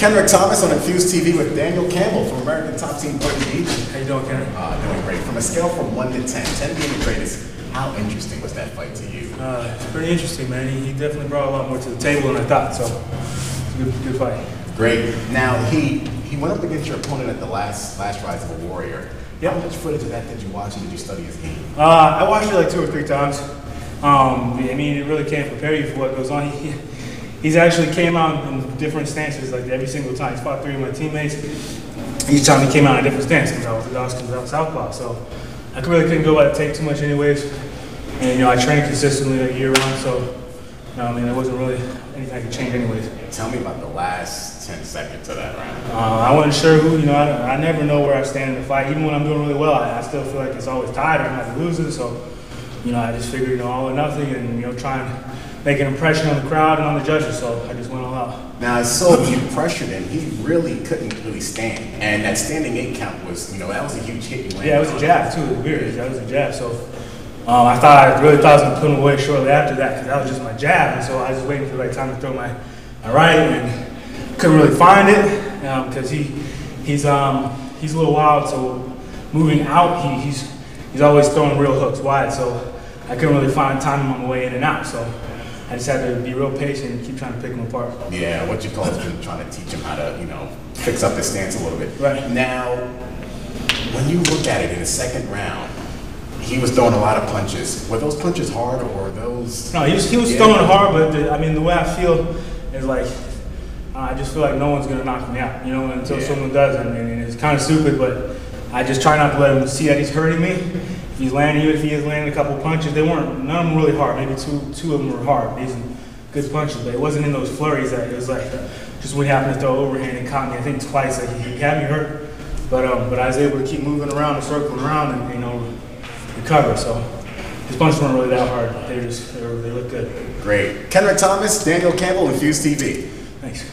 Kenrick Thomas on Infused TV with Daniel Campbell from American Top Team Puerto Beach. How you doing, Ken? Doing great. From a scale from 1 to 10, 10 being the greatest, how interesting was that fight to you? It's pretty interesting, man. He definitely brought a lot more to the table than I thought, so it's a good fight. Great. Now, he went up against your opponent at the last Rise of a Warrior. Yep. How much footage of that did you watch and did you study his game? I watched it like 2 or 3 times. I mean, it really can't prepare you for what goes on. He's actually came out in different stances like every single time. He's fought 3 of my teammates. Each time he came out in a different stance because I was southpaw. So I really couldn't go by the tape too much anyways. And I trained consistently like year round, so I mean, there wasn't really anything I could change anyways. Tell me about the last 10 seconds of that round. I wasn't sure who, I never know where I stand in the fight. Even when I'm doing really well, I still feel like it's always tied or I'm not losing. So, I just figured, all or nothing and, try and make an impression on the crowd and on the judges. So I just went all out. Now, I saw you pressured him. He really couldn't stand. And that standing 8 count was, that was a huge hit you landed. Yeah, it was a jab too. It was weird. That was a jab. So I really thought I was going to put him away shortly after that because that was just my jab. And so I was just waiting for the right time to throw my right and couldn't really find it because he's a little wild. So moving out, he's always throwing real hooks wide. So I couldn't really find time on my way in and out. So I just had to be real patient and keep trying to pick him apart. Yeah, what you call has been trying to teach him how to, fix up his stance a little bit. Right. Now, when you look at it in the second round, he was throwing a lot of punches. Were those punches hard or were those? No, he was throwing hard, but the way I feel is like, I just feel like no one's going to knock me out, until someone does. I mean, it's kind of stupid, but I just try not to let him see that he's hurting me. If he is landing a couple punches, none of them really hard. Maybe two of them were hard. These are good punches, but it wasn't in those flurries that it was like just when he happened to throw overhand and caught me, I think twice. Like he had me hurt, but I was able to keep moving around and circling around and recover. So his punches weren't really that hard. They look good. Great. Kenrick Thomas, Daniel Campbell, Infused TV. Thanks.